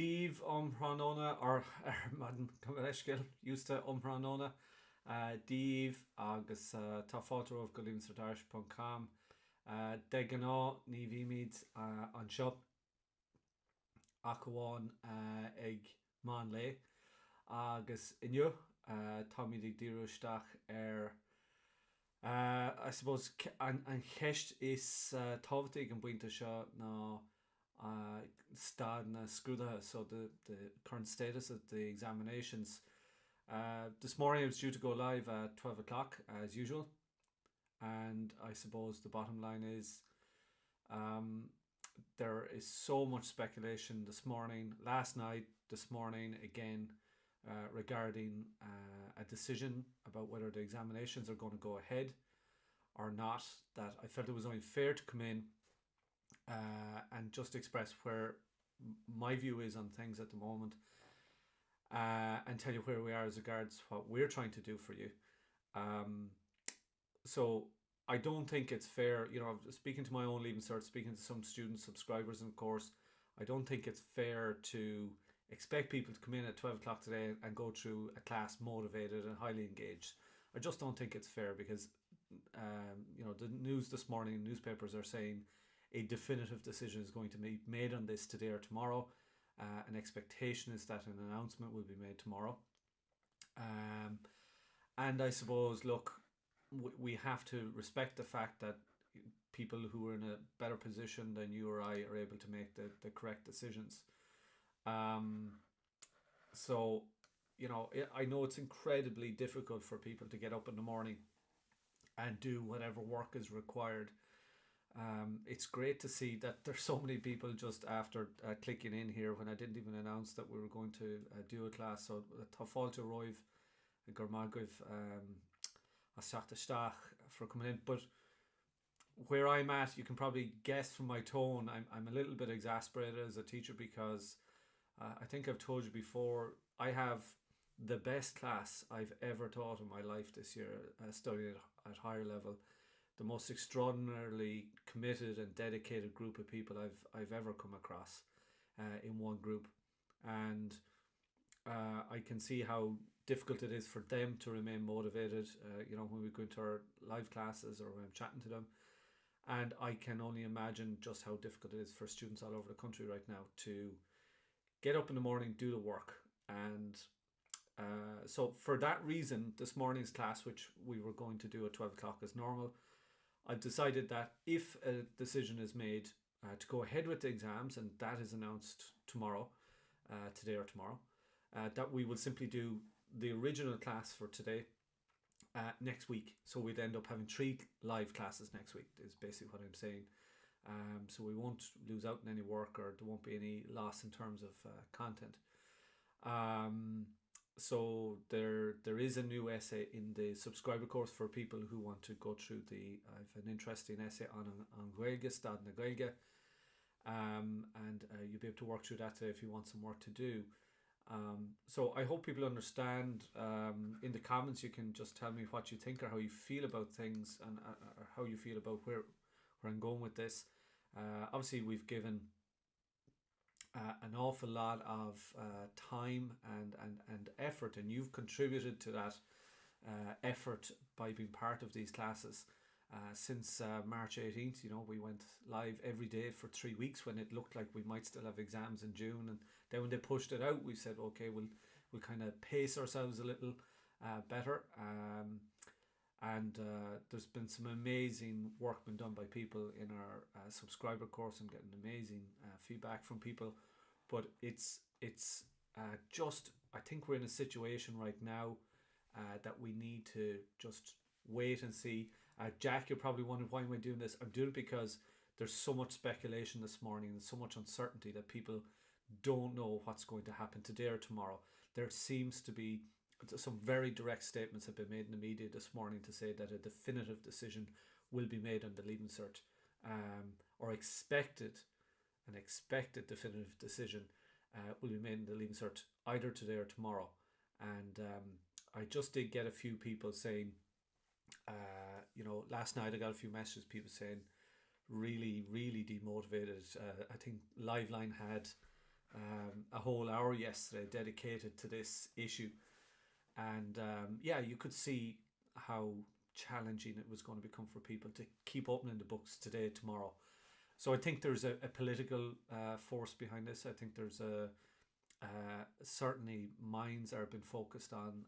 Díomh Umbranona or madan cumhairisceil ústa Umbranona Díomh agus tá fáilte of go Leavingcertirish.com de gná ní bhí míid an seo ach amháin ag man le agus inniu tá míad ag díristeach ar I suppose an cheist is tábhaigh an buinte seo ná stad na scrúdathe, so the current status of the examinations. This morning I was due to go live at 12 o'clock as usual, and I suppose the bottom line is there is so much speculation this morning, last night, this morning again, regarding a decision about whether the examinations are going to go ahead or not, that I felt it was only fair to come in and just express where my view is on things at the moment, and tell you where we are as regards what we're trying to do for you. So I don't think it's fair, speaking to my own Leaving Cert, speaking to some students, subscribers, and of course, I don't think it's fair to expect people to come in at 12 o'clock today and go through a class motivated and highly engaged. I just don't think it's fair because, the news this morning, newspapers are saying a definitive decision is going to be made on this today or tomorrow. An expectation is that an announcement will be made tomorrow. And I suppose, look, we have to respect the fact that people who are in a better position than you or I are able to make the correct decisions. So, I know it's incredibly difficult for people to get up in the morning and do whatever work is required. It's great to see that there's so many people just after clicking in here when I didn't even announce that we were going to do a class. So tá fáilte roimh gur magibh a seachtasteach for coming in. But where I'm at, you can probably guess from my tone, I'm a little bit exasperated as a teacher because I think I've told you before, I have the best class I've ever taught in my life this year, studying at higher level. The most extraordinarily committed and dedicated group of people I've ever come across in one group, and I can see how difficult it is for them to remain motivated. When we go into our live classes or when I'm chatting to them, and I can only imagine just how difficult it is for students all over the country right now to get up in the morning, do the work, and so for that reason, this morning's class, which we were going to do at 12 o'clock as normal, I've decided that if a decision is made to go ahead with the exams, and that is announced tomorrow, today or tomorrow, that we will simply do the original class for today next week. So we'd end up having 3 live classes next week is basically what I'm saying. So we won't lose out on any work, or there won't be any loss in terms of content. So there is a new essay in the subscriber course for people who want to go through I have an interesting essay on Gaeilge, Stad na Gaeilge, and you'll be able to work through that today if you want some work to do. So I hope people understand. In the comments you can just tell me what you think or how you feel about things, and or how you feel about where I'm going with this. Obviously we've given an awful lot of time and effort, and you've contributed to that effort by being part of these classes since March 18th. We went live every day for 3 weeks when it looked like we might still have exams in June, and then when they pushed it out, we said, okay, we'll kind of pace ourselves a little better. And there's been some amazing work been done by people in our subscriber course. I'm getting amazing feedback from people, but it's just, I think we're in a situation right now that we need to just wait and see. Jack, you're probably wondering, why am I doing this? I'm doing it because there's so much speculation this morning and so much uncertainty that people don't know what's going to happen today or tomorrow. There seems to be some very direct statements have been made in the media this morning to say that a definitive decision will be made on the Leaving Cert, or an expected definitive decision will be made in the Leaving Cert either today or tomorrow. And I just did get a few people saying, last night I got a few messages, people saying really, really demotivated. I think Liveline had a whole hour yesterday dedicated to this issue, and you could see how challenging it was going to become for people to keep opening the books today, tomorrow. So I think there's a political force behind this. I think there's certainly minds are being focused on.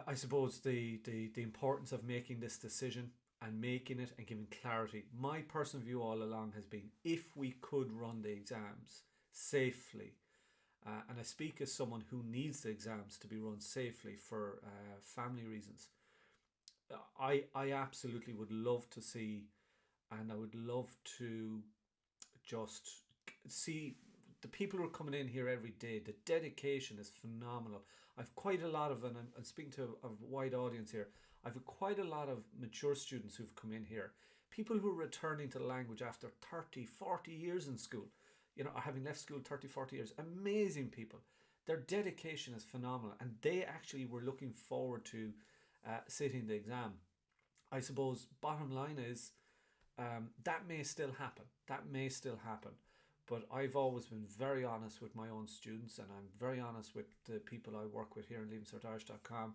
I suppose the importance of making this decision and making it and giving clarity. My personal view all along has been, if we could run the exams safely, and I speak as someone who needs the exams to be run safely for family reasons, I absolutely would love to see, and I would love to just see the people who are coming in here every day. The dedication is phenomenal. I've quite a lot of, and I'm speaking to a wide audience here, I've quite a lot of mature students who've come in here, people who are returning to the language after 30, 40 years in school, having left school 30, 40 years. Amazing people. Their dedication is phenomenal, and they actually were looking forward to sitting the exam. I suppose bottom line is, that may still happen. But I've always been very honest with my own students, and I'm very honest with the people I work with here in Leavingcertirish.com,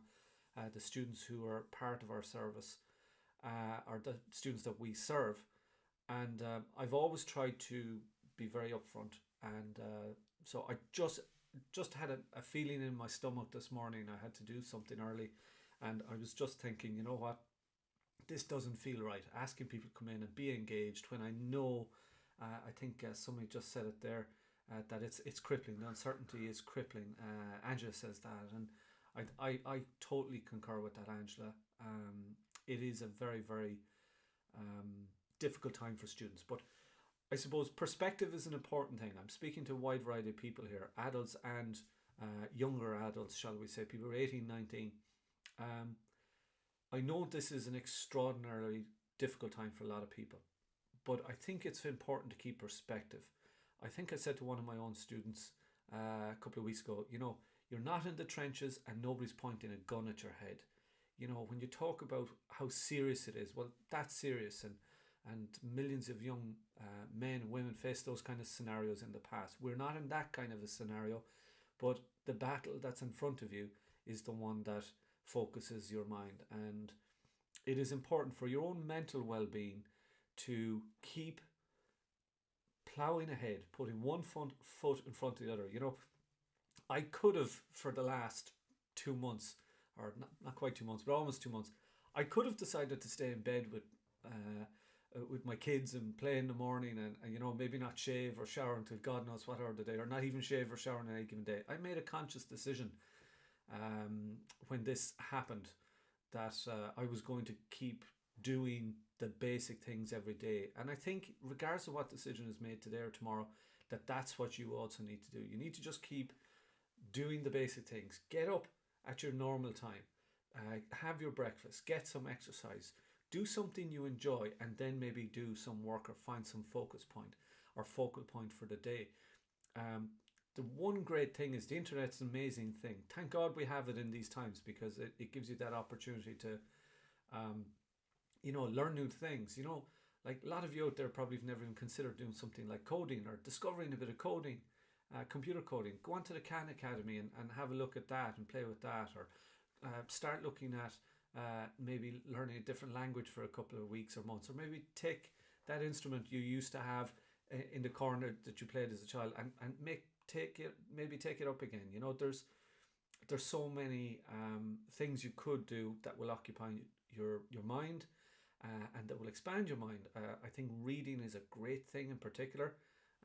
the students who are part of our service, or the students that we serve. And I've always tried to be very upfront. And so I just had a feeling in my stomach this morning. I had to do something early, and I was just thinking, you know what? This doesn't feel right. Asking people to come in and be engaged when I know, I think somebody just said it there, that it's crippling. The uncertainty is crippling. Angela says that, and I totally concur with that, Angela. It is a very, very difficult time for students, but I suppose perspective is an important thing. I'm speaking to a wide variety of people here, adults and younger adults, shall we say, people who are 18, 19. I know this is an extraordinarily difficult time for a lot of people, but I think it's important to keep perspective. I think I said to one of my own students a couple of weeks ago, you're not in the trenches and nobody's pointing a gun at your head. When you talk about how serious it is, well, that's serious, and millions of young men and women face those kind of scenarios in the past. We're not in that kind of a scenario, but the battle that's in front of you is the one that focuses your mind, and it is important for your own mental well-being to keep ploughing ahead, putting one foot in front of the other. I could have, for the last 2 months, or not quite 2 months, but almost 2 months, I could have decided to stay in bed with my kids and play in the morning, and maybe not shave or shower until God knows what hour of the day, or not even shave or shower on any given day. I made a conscious decision when this happened that I was going to keep doing the basic things every day. And I think regardless of what decision is made today or tomorrow, that's what you also need to do. You need to just keep doing the basic things. Get up at your normal time, have your breakfast, get some exercise, do something you enjoy, and then maybe do some work or find some focus point or focal point for the day. The one great thing is the internet's an amazing thing. Thank God we have it in these times, because it gives you that opportunity to learn new things. Like a lot of you out there probably have never even considered doing something like coding or discovering a bit of coding, computer coding. Go onto the Khan Academy and have a look at that and play with that, or start looking at maybe learning a different language for a couple of weeks or months, or maybe take that instrument you used to have in the corner that you played as a child and take it up again. There's so many things you could do that will occupy your mind, and that will expand your mind. I think reading is a great thing in particular.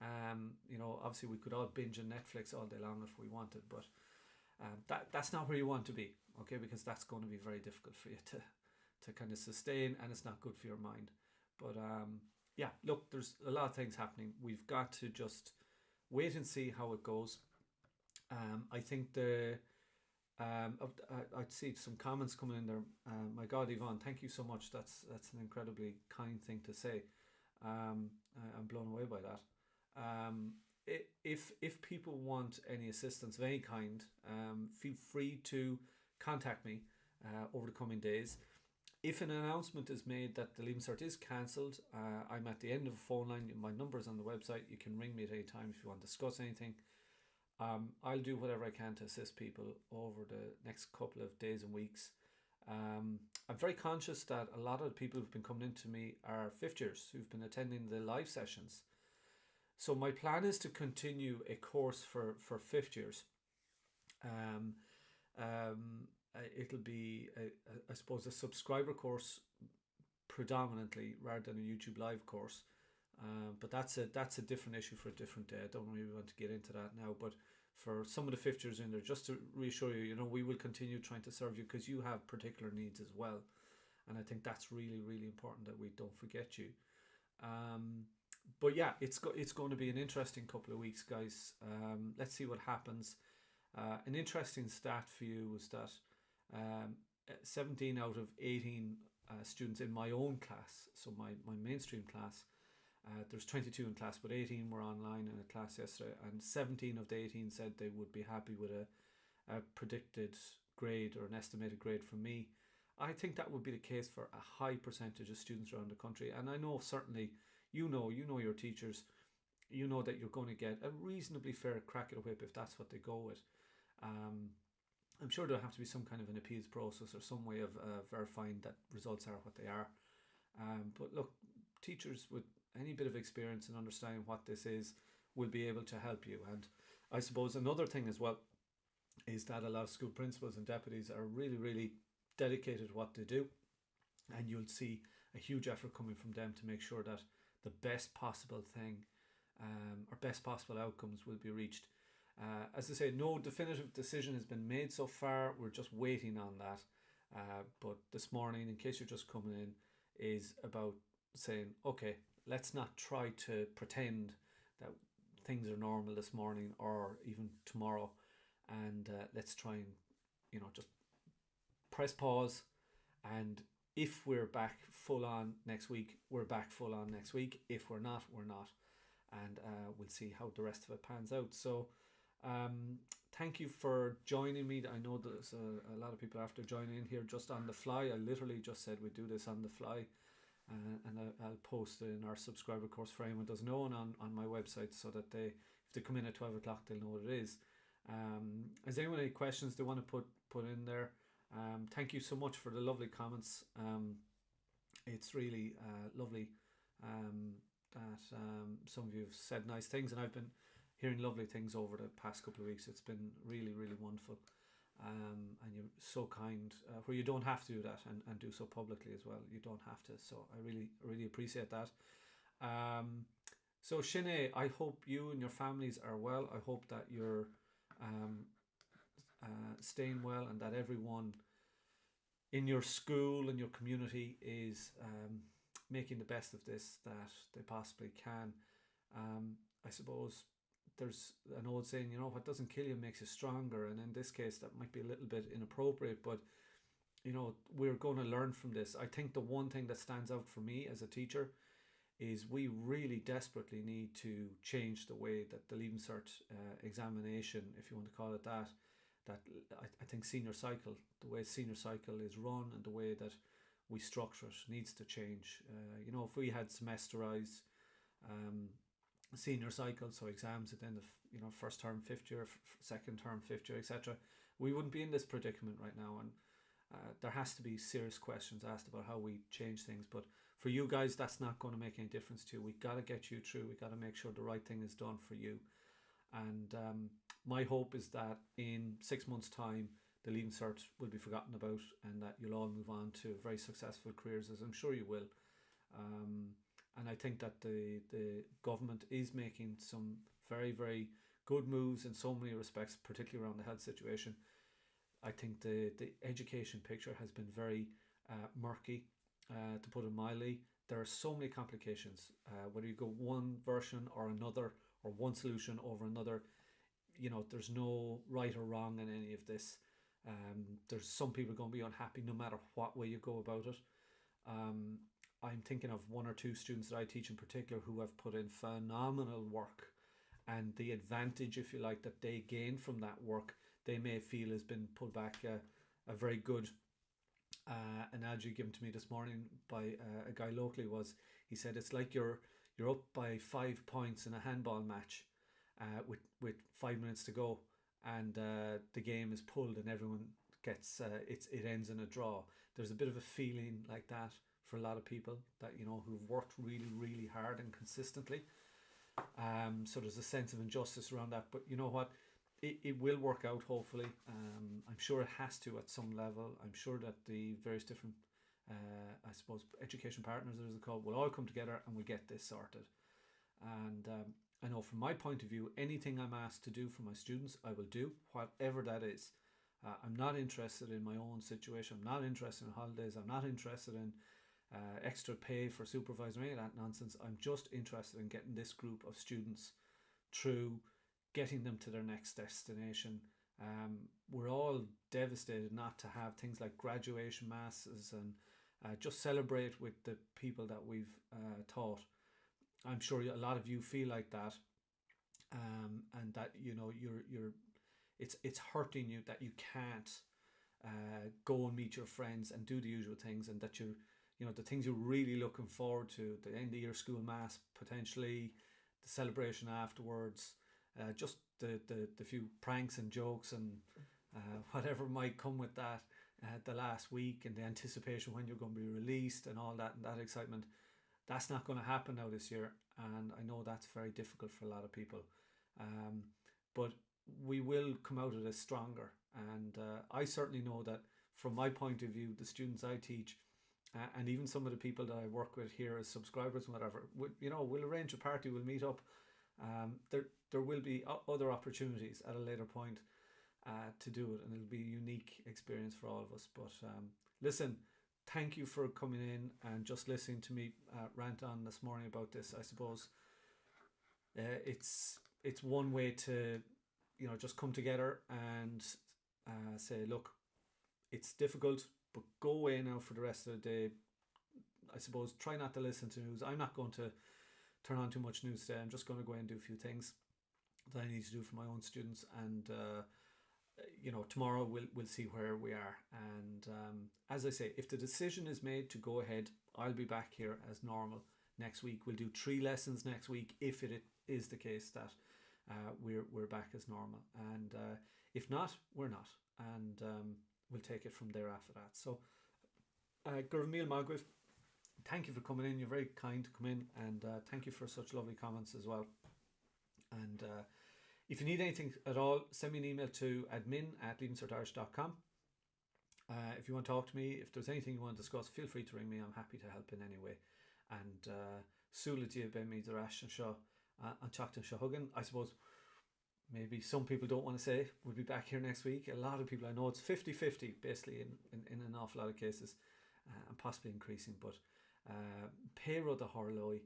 Obviously we could all binge on Netflix all day long if we wanted, but that's not where you want to be, okay? Because that's going to be very difficult for you to kind of sustain, and it's not good for your mind. But look, there's a lot of things happening. We've got to just wait and see how it goes. I think I'd see some comments coming in there. My God, Yvonne, thank you so much. That's an incredibly kind thing to say. I'm blown away by that. If people want any assistance of any kind, feel free to contact me over the coming days. If an announcement is made that the Leaving Cert is cancelled, I'm at the end of a phone line. My number is on the website. You can ring me at any time if you want to discuss anything. I'll do whatever I can to assist people over the next couple of days and weeks. I'm very conscious that a lot of the people who've been coming into me are fifth years who've been attending the live sessions. So my plan is to continue a course for fifth years. It'll be, I suppose, a subscriber course predominantly rather than a YouTube live course. But that's a different issue for a different day. I don't really want to get into that now. But for some of the fifth years in there, just to reassure you, we will continue trying to serve you because you have particular needs as well. And I think that's really, really important that we don't forget you. But yeah, it's going to be an interesting couple of weeks, guys. Let's see what happens. An interesting stat for you was that 17 out of 18 students in my own class, so my mainstream class, there's 22 in class, but 18 were online in a class yesterday, and 17 of the 18 said they would be happy with a predicted grade or an estimated grade from me. I think that would be the case for a high percentage of students around the country, and I know certainly you know your teachers, you know that you're going to get a reasonably fair crack at a whip if that's what they go with. I'm sure there'll have to be some kind of an appeals process or some way of verifying that results are what they are. But look, teachers with any bit of experience and understanding what this is will be able to help you. And I suppose another thing as well is that a lot of school principals and deputies are really, really dedicated to what they do. And you'll see a huge effort coming from them to make sure that the best possible thing or best possible outcomes will be reached. As I say, no definitive decision has been made so far. We're just waiting on that. But this morning, in case you're just coming in, is about saying, okay, let's not try to pretend that things are normal this morning or even tomorrow. And let's try and, just press pause. And if we're back full on next week, we're back full on next week. If we're not, we're not. And we'll see how the rest of it pans out. So thank you for joining me. I know there's a lot of people after joining in here just on the fly. I literally just said we'd do this on the fly, and I'll post it in our subscriber course for anyone who doesn't know, and on my website, so that if they come in at 12 o'clock they'll know what it is. Has anyone any questions they want to put in there? Thank you so much for the lovely comments. It's really lovely that some of you have said nice things, and I've been hearing lovely things over the past couple of weeks. It's been really, really wonderful. And you're so kind, where you don't have to do that and do so publicly as well. You don't have to. So I really, really appreciate that. So Sinead, I hope you and your families are well. I hope that you're staying well, and that everyone in your school and your community is making the best of this that they possibly can. I suppose there's an old saying, what doesn't kill you makes you stronger, and in this case that might be a little bit inappropriate, but we're going to learn from this. I think the one thing that stands out for me as a teacher is we really desperately need to change the way that the Leaving Cert examination, if you want to call it that I think senior cycle, the way senior cycle is run and the way that we structure it needs to change. If we had semesterized senior cycle, so exams at the end of first term fifth year, second term fifth year, etc., we wouldn't be in this predicament right now. And there has to be serious questions asked about how we change things. But for you guys, that's not going to make any difference to you. We've got to get you through. We've got to make sure the right thing is done for you. And my hope is that in 6 months' time, the Leaving Cert will be forgotten about, and that you'll all move on to very successful careers, as I'm sure you will. And I think that the government is making some very, very good moves in so many respects, particularly around the health situation. I think the education picture has been very murky, to put it mildly. There are so many complications, whether you go one version or another, or one solution over another. There's no right or wrong in any of this. There's some people going to be unhappy no matter what way you go about it. I'm thinking of one or two students that I teach in particular who have put in phenomenal work, and the advantage, if you like, that they gain from that work, they may feel has been pulled back a very good analogy given to me this morning by a guy locally was, he said it's like you're up by 5 points in a handball match with 5 minutes to go, and the game is pulled and everyone gets it ends in a draw. There's a bit of a feeling like that for a lot of people that, you know, who've worked really, really hard and consistently. So there's a sense of injustice around that, but you know what? It will work out, hopefully. I'm sure it has to at some level. I'm sure that the various different, I suppose, education partners, as it's called, will all come together and we'll get this sorted. And I know from my point of view, anything I'm asked to do for my students, I will do, whatever that is. I'm not interested in my own situation. I'm not interested in holidays. I'm not interested in extra pay for supervising, any of that nonsense. I'm just interested in getting this group of students through, getting them to their next destination. We're all devastated not to have things like graduation masses and just celebrate with the people that we've taught. I'm sure a lot of you feel like that, and that, you know, you're it's hurting you that you can't go and meet your friends and do the usual things, and that you know, the things you're really looking forward to, the end of year school mass, potentially the celebration afterwards, just the few pranks and jokes and whatever might come with that, the last week, and the anticipation when you're going to be released and all that, and that excitement. That's not going to happen now this year, and I know that's very difficult for a lot of people. But we will come out of this stronger, and I certainly know that from my point of view, the students I teach, and even some of the people that I work with here as subscribers and whatever, we'll arrange a party, we'll meet up. There will be other opportunities at a later point to do it, and it'll be a unique experience for all of us. But listen, thank you for coming in and just listening to me rant on this morning about this. I suppose it's one way to, you know, just come together and say, look, it's difficult, but go away now for the rest of the day. I suppose try not to listen to news. I'm not going to turn on too much news today. I'm just going to go in and do a few things that I need to do for my own students, and you know, tomorrow we'll see where we are. And as I say, if the decision is made to go ahead, I'll be back here as normal next week. We'll do 3 lessons next week if it is the case that we're back as normal, and if not, we're not, and we'll take it from there after that. So Gurmil Magwif, thank you for coming in. You're very kind to come in, and thank you for such lovely comments as well. And if you need anything at all, send me an email to admin@Leavingcertirish.com. If you want to talk to me, if there's anything you want to discuss, feel free to ring me. I'm happy to help in any way. And Sula dia ben me the rash and shaw and Chocton Shahugan. I suppose maybe some people don't want to say we'll be back here next week. A lot of people, I know it's 50-50 basically in an awful lot of cases, and possibly increasing. But Pero the Horloy,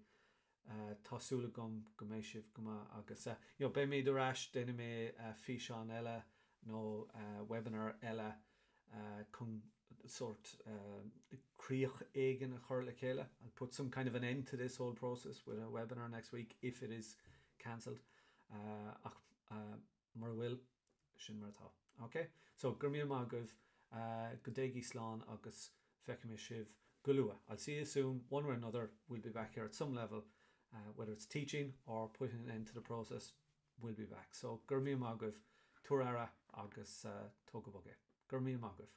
Tasula gum Gumeshiv Guma Agus, you know, ben me the rash, then me fish on Ella, no webinar Ella, come sort Kriach Egan a Hurlikela. I'll put some kind of an end to this whole process with a webinar next week if it is cancelled. Marwil Shinmartha. Okay, so Gurmil Magav, Godegi Slán Agus Fekimishiv Gulua. I'll see you soon. One way or another, we'll be back here at some level, whether it's teaching or putting an end to the process. We'll be back. So Gurmil Magav, Turara Agus Togaboge. Gurmil Magav.